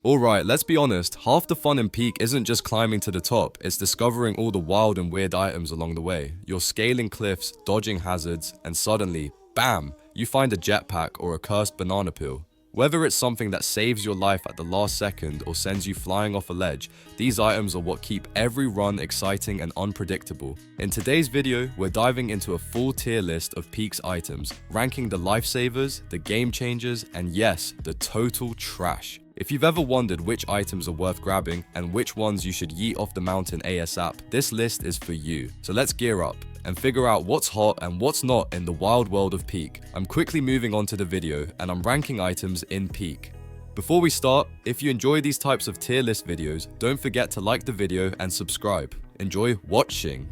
Alright, let's be honest, half the fun in Peak isn't just climbing to the top, it's discovering all the wild and weird items along the way. You're scaling cliffs, dodging hazards, and suddenly, bam, you find a jetpack or a cursed banana peel. Whether it's something that saves your life at the last second or sends you flying off a ledge, these items are what keep every run exciting and unpredictable. In today's video, we're diving into a full tier list of Peak's items, ranking the lifesavers, the game changers, and yes, the total trash. If you've ever wondered which items are worth grabbing and which ones you should yeet off the mountain ASAP, this list is for you. So let's gear up and figure out what's hot and what's not in the wild world of Peak. I'm quickly moving on to the video and I'm ranking items in Peak. Before we start, if you enjoy these types of tier list videos, don't forget to like the video and subscribe. Enjoy watching.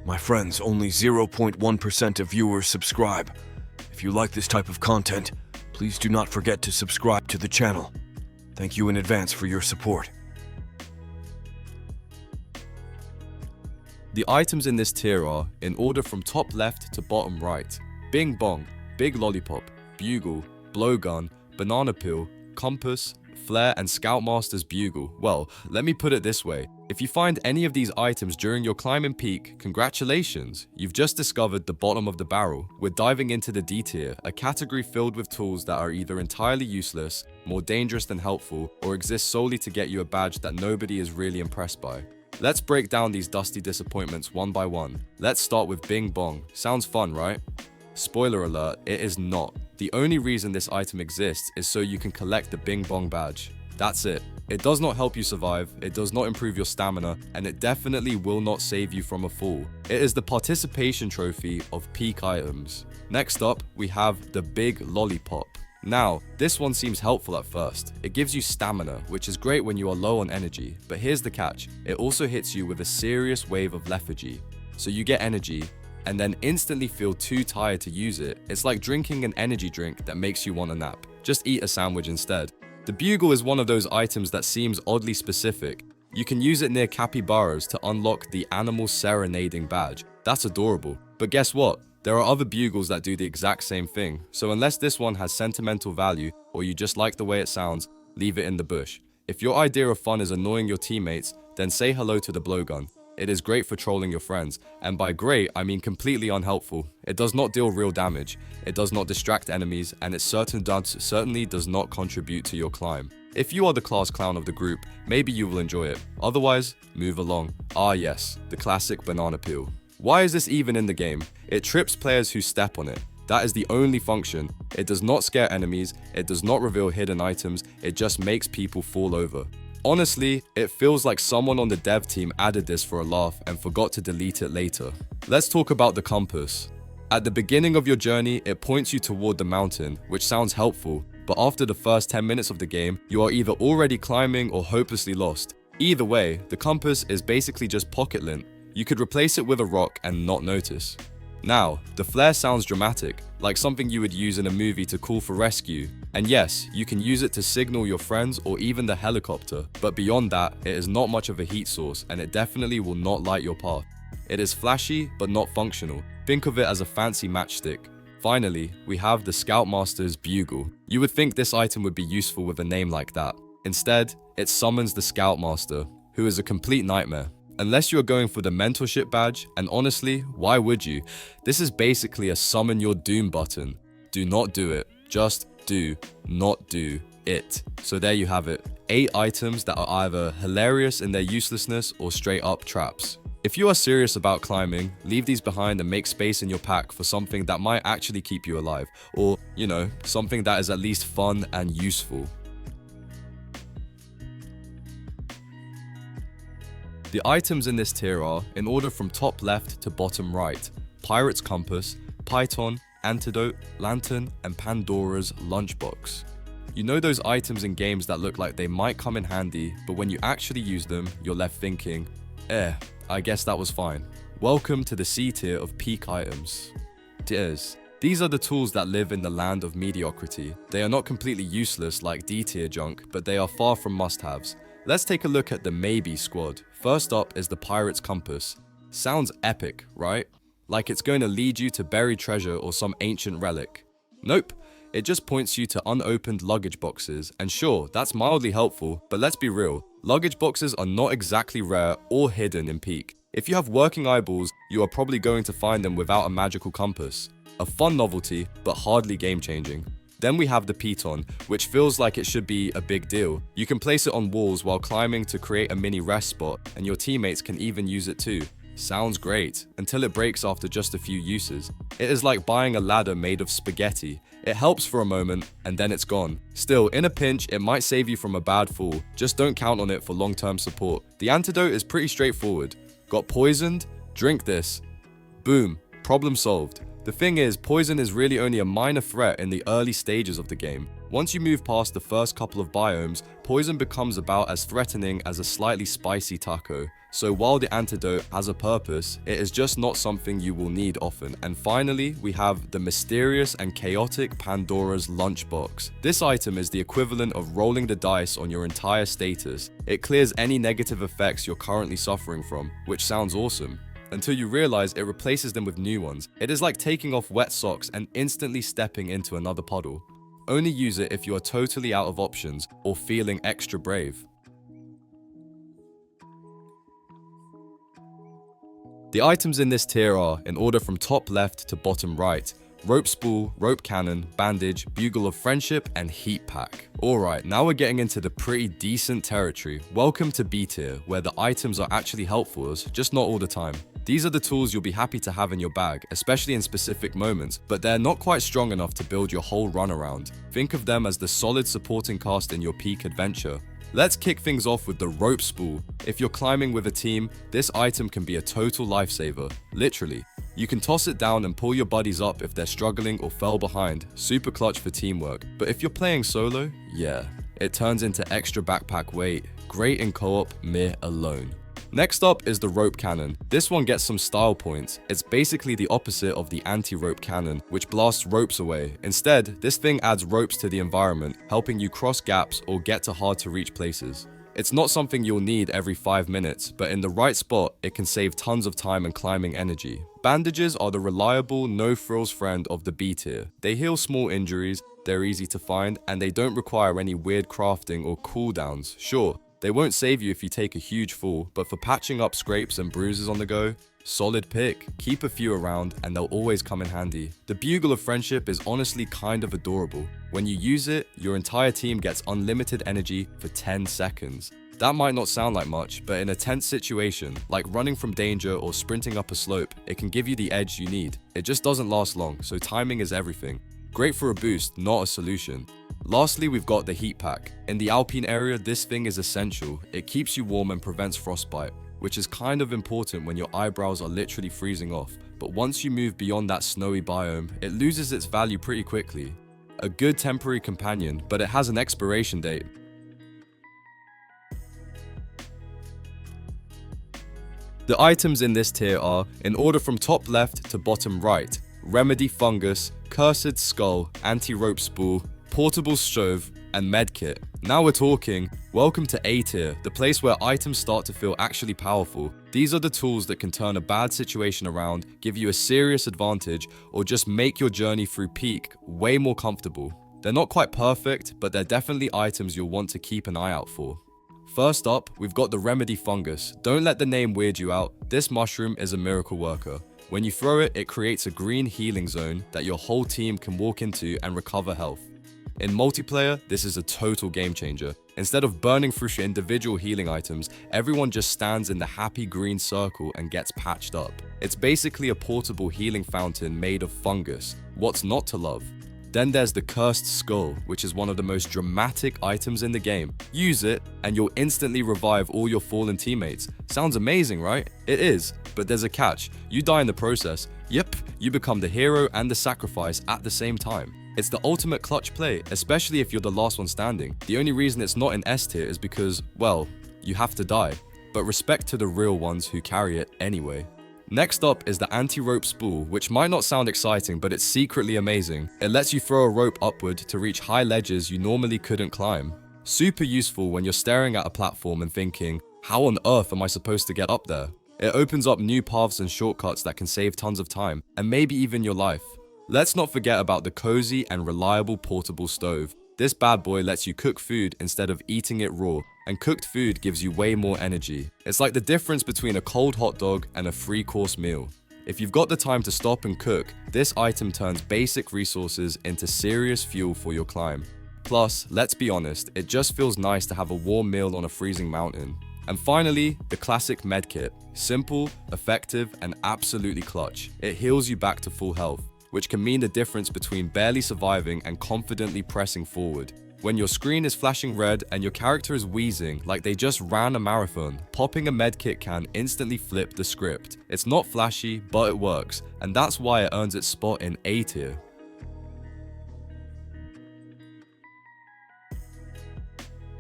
My friends, only 0.1% of viewers subscribe. If you like this type of content, please do not forget to subscribe to the channel. Thank you in advance for your support. The items in this tier are, in order from top left to bottom right: Bing Bong, Big Lollipop, Bugle, Blowgun, Banana Peel, Compass, Flare, and Scoutmaster's Bugle. Well, let me put it this way. If you find any of these items during your climb in Peak, congratulations! You've just discovered the bottom of the barrel. We're diving into the D tier, a category filled with tools that are either entirely useless, more dangerous than helpful, or exist solely to get you a badge that nobody is really impressed by. Let's break down these dusty disappointments one by one. Let's start with Bing Bong. Sounds fun, right? Spoiler alert, it is not. The only reason this item exists is so you can collect the Bing Bong badge. That's it. It does not help you survive, it does not improve your stamina, and it definitely will not save you from a fall. It is the participation trophy of Peak items. Next up, we have the Big Lollipop. Now, this one seems helpful at first. It gives you stamina, which is great when you are low on energy, but here's the catch. It also hits you with a serious wave of lethargy. So you get energy, and then instantly feel too tired to use it. It's like drinking an energy drink that makes you want a nap. Just eat a sandwich instead. The Bugle is one of those items that seems oddly specific. You can use it near capybaras to unlock the Animal Serenading badge. That's adorable. But guess what? There are other Bugles that do the exact same thing, so unless this one has sentimental value or you just like the way it sounds, leave it in the bush. If your idea of fun is annoying your teammates, then say hello to the Blowgun. It is great for trolling your friends, and by great I mean completely unhelpful. It does not deal real damage, it does not distract enemies, and it certainly does not contribute to your climb. If you are the class clown of the group, maybe you will enjoy it. Otherwise, move along. Ah yes, the classic banana peel. Why is this even in the game? It trips players who step on it. That is the only function. It does not scare enemies, it does not reveal hidden items, it just makes people fall over. Honestly, it feels like someone on the dev team added this for a laugh and forgot to delete it later. Let's talk about the compass. At the beginning of your journey, it points you toward the mountain, which sounds helpful, but after the first 10 minutes of the game, you are either already climbing or hopelessly lost. Either way, the compass is basically just pocket lint. You could replace it with a rock and not notice. Now, the flare sounds dramatic, like something you would use in a movie to call for rescue. And yes, you can use it to signal your friends or even the helicopter, but beyond that, it is not much of a heat source and it definitely will not light your path. It is flashy, but not functional. Think of it as a fancy matchstick. Finally, we have the Scoutmaster's Bugle. You would think this item would be useful with a name like that. Instead, it summons the Scoutmaster, who is a complete nightmare. Unless you're going for the mentorship badge, and honestly, why would you? This is basically a summon your doom button. Do not do it. Just do not do it. So there you have it. 8 items that are either hilarious in their uselessness or straight up traps. If you are serious about climbing, leave these behind and make space in your pack for something that might actually keep you alive. Or, you know, something that is at least fun and useful. The items in this tier are, in order from top left to bottom right: Pirate's Compass, Python, Antidote, Lantern, and Pandora's Lunchbox. You know those items in games that look like they might come in handy, but when you actually use them, you're left thinking, I guess that was fine. Welcome to the C tier of Peak items. Tiers. These are the tools that live in the land of mediocrity. They are not completely useless like D tier junk, but they are far from must-haves. Let's take a look at the maybe squad. First up is the Pirate's Compass. Sounds epic, right? Like it's going to lead you to buried treasure or some ancient relic. Nope, It just points you to unopened luggage boxes, and sure, that's mildly helpful, but let's be real, luggage boxes are not exactly rare or hidden in Peak. If you have working eyeballs, you are probably going to find them without a magical compass. A fun novelty, but hardly game-changing. Then we have the piton, which feels like it should be a big deal. You can place it on walls while climbing to create a mini rest spot, and your teammates can even use it too. Sounds great, until it breaks after just a few uses. It is like buying a ladder made of spaghetti. It helps for a moment, and then it's gone. Still, in a pinch, it might save you from a bad fall. Just don't count on it for long-term support. The antidote is pretty straightforward. Got poisoned? Drink this. Boom, problem solved. The thing is, poison is really only a minor threat in the early stages of the game. Once you move past the first couple of biomes, poison becomes about as threatening as a slightly spicy taco. So while the antidote has a purpose, it is just not something you will need often. And finally, we have the mysterious and chaotic Pandora's Lunchbox. This item is the equivalent of rolling the dice on your entire status. It clears any negative effects you're currently suffering from, which sounds awesome. Until you realize it replaces them with new ones. It is like taking off wet socks and instantly stepping into another puddle. Only use it if you are totally out of options or feeling extra brave. The items in this tier are, in order from top left to bottom right, rope spool, rope cannon, bandage, bugle of friendship, and heat pack. Alright, now we're getting into the pretty decent territory. Welcome to B tier, where the items are actually helpful, just not all the time. These are the tools you'll be happy to have in your bag, especially in specific moments, but they're not quite strong enough to build your whole run around. Think of them as the solid supporting cast in your Peak adventure. Let's kick things off with the rope spool. If you're climbing with a team, this item can be a total lifesaver, literally. You can toss it down and pull your buddies up if they're struggling or fell behind, super clutch for teamwork. But if you're playing solo, yeah, it turns into extra backpack weight, great in co-op, meh alone. Next up is the rope cannon. This one gets some style points. It's basically the opposite of the anti-rope cannon, which blasts ropes away. Instead, this thing adds ropes to the environment, helping you cross gaps or get to hard to reach places. It's not something you'll need every 5 minutes, but in the right spot, it can save tons of time and climbing energy. Bandages are the reliable, no-frills friend of the B tier. They heal small injuries, they're easy to find, and they don't require any weird crafting or cooldowns. Sure, they won't save you if you take a huge fall, but for patching up scrapes and bruises on the go, solid pick. Keep a few around and they'll always come in handy. The bugle of friendship is honestly kind of adorable. When you use it, your entire team gets unlimited energy for 10 seconds. That might not sound like much, but in a tense situation, like running from danger or sprinting up a slope, it can give you the edge you need. It just doesn't last long, so timing is everything. Great for a boost, not a solution. Lastly, we've got the heat pack. In the Alpine area, this thing is essential. It keeps you warm and prevents frostbite, which is kind of important when your eyebrows are literally freezing off. But once you move beyond that snowy biome, it loses its value pretty quickly. A good temporary companion, but it has an expiration date. The items in this tier are, in order from top left to bottom right, Remedy Fungus, Cursed Skull, Anti-Rope Spool, Portable Stove, and Medkit. Now we're talking. Welcome to A tier, the place where items start to feel actually powerful. These are the tools that can turn a bad situation around, give you a serious advantage, or just make your journey through Peak way more comfortable. They're not quite perfect, but they're definitely items you'll want to keep an eye out for. First up, we've got the Remedy Fungus. Don't let the name weird you out. This mushroom is a miracle worker. When you throw it, it creates a green healing zone that your whole team can walk into and recover health. In multiplayer, this is a total game changer. Instead of burning through your individual healing items, everyone just stands in the happy green circle and gets patched up. It's basically a portable healing fountain made of fungus. What's not to love? Then there's the Cursed Skull, which is one of the most dramatic items in the game. Use it, and you'll instantly revive all your fallen teammates. Sounds amazing, right? It is, but there's a catch. You die in the process. Yep, you become the hero and the sacrifice at the same time. It's the ultimate clutch play, especially if you're the last one standing. The only reason it's not in S tier is because, well, you have to die. But respect to the real ones who carry it anyway. Next up is the Anti-Rope Spool, which might not sound exciting, but it's secretly amazing. It lets you throw a rope upward to reach high ledges you normally couldn't climb. Super useful when you're staring at a platform and thinking, how on earth am I supposed to get up there? It opens up new paths and shortcuts that can save tons of time, and maybe even your life. Let's not forget about the cozy and reliable portable stove. This bad boy lets you cook food instead of eating it raw, and cooked food gives you way more energy. It's like the difference between a cold hot dog and a 3-course meal. If you've got the time to stop and cook, this item turns basic resources into serious fuel for your climb. Plus, let's be honest, it just feels nice to have a warm meal on a freezing mountain. And finally, the classic medkit. Simple, effective, and absolutely clutch. It heals you back to full health, which can mean the difference between barely surviving and confidently pressing forward. When your screen is flashing red and your character is wheezing like they just ran a marathon, popping a medkit can instantly flip the script. It's not flashy, but it works, and that's why it earns its spot in A tier.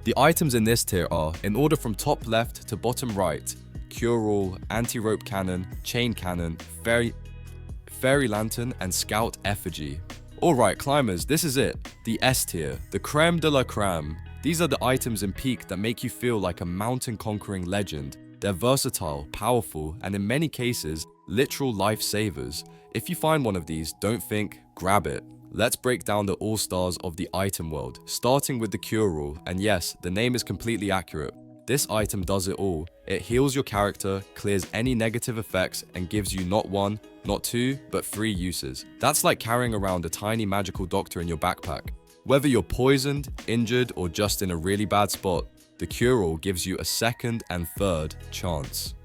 The items in this tier are, in order from top left to bottom right: Cure-All, Anti-Rope Cannon, Chain Cannon, Fairy Lantern, and Scout Effigy. Alright climbers, this is it. The S tier, the creme de la creme. These are the items in Peak that make you feel like a mountain-conquering legend. They're versatile, powerful, and in many cases, literal lifesavers. If you find one of these, don't think, grab it. Let's break down the all-stars of the item world, starting with the Cure-All, and yes, the name is completely accurate. This item does it all. It heals your character, clears any negative effects, and gives you not 1, not 2, but 3 uses. That's like carrying around a tiny magical doctor in your backpack. Whether you're poisoned, injured, or just in a really bad spot, the Cure-All gives you a second and third chance.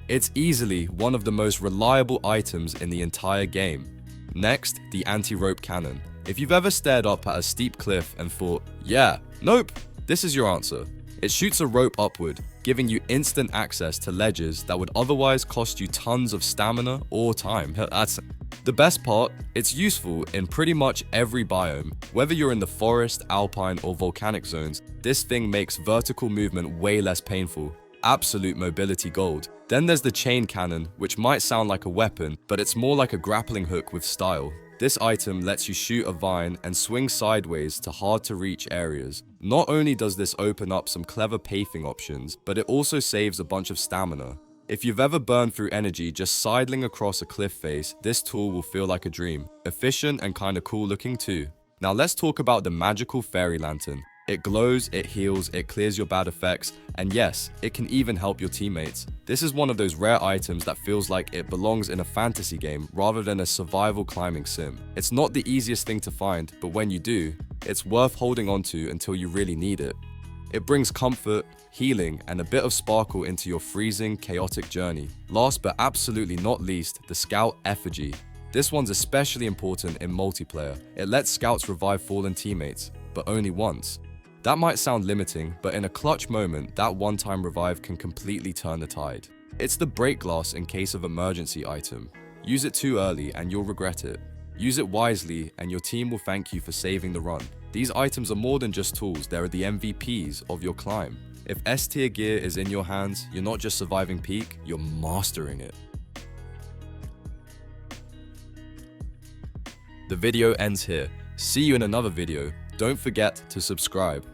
It's easily one of the most reliable items in the entire game. Next, the Anti-Rope Cannon. If you've ever stared up at a steep cliff and thought, yeah, nope, this is your answer. It shoots a rope upward, giving you instant access to ledges that would otherwise cost you tons of stamina or time. That's the best part, it's useful in pretty much every biome. Whether you're in the forest, alpine, or volcanic zones, this thing makes vertical movement way less painful. Absolute mobility gold. Then there's the Chain Cannon, which might sound like a weapon, but it's more like a grappling hook with style. This item lets you shoot a vine and swing sideways to hard-to-reach areas. Not only does this open up some clever pacing options, but it also saves a bunch of stamina. If you've ever burned through energy just sidling across a cliff face, this tool will feel like a dream. Efficient and kinda cool looking too. Now let's talk about the magical Fairy Lantern. It glows, it heals, it clears your bad effects, and yes, it can even help your teammates. This is one of those rare items that feels like it belongs in a fantasy game rather than a survival climbing sim. It's not the easiest thing to find, but when you do, it's worth holding onto until you really need it. It brings comfort, healing, and a bit of sparkle into your freezing, chaotic journey. Last but absolutely not least, the Scout Effigy. This one's especially important in multiplayer. It lets scouts revive fallen teammates, but only once. That might sound limiting, but in a clutch moment, that one-time revive can completely turn the tide. It's the break glass in case of emergency item. Use it too early and you'll regret it. Use it wisely and your team will thank you for saving the run. These items are more than just tools, they are the MVPs of your climb. If S tier gear is in your hands, you're not just surviving Peak, you're mastering it. The video ends here. See you in another video. Don't forget to subscribe.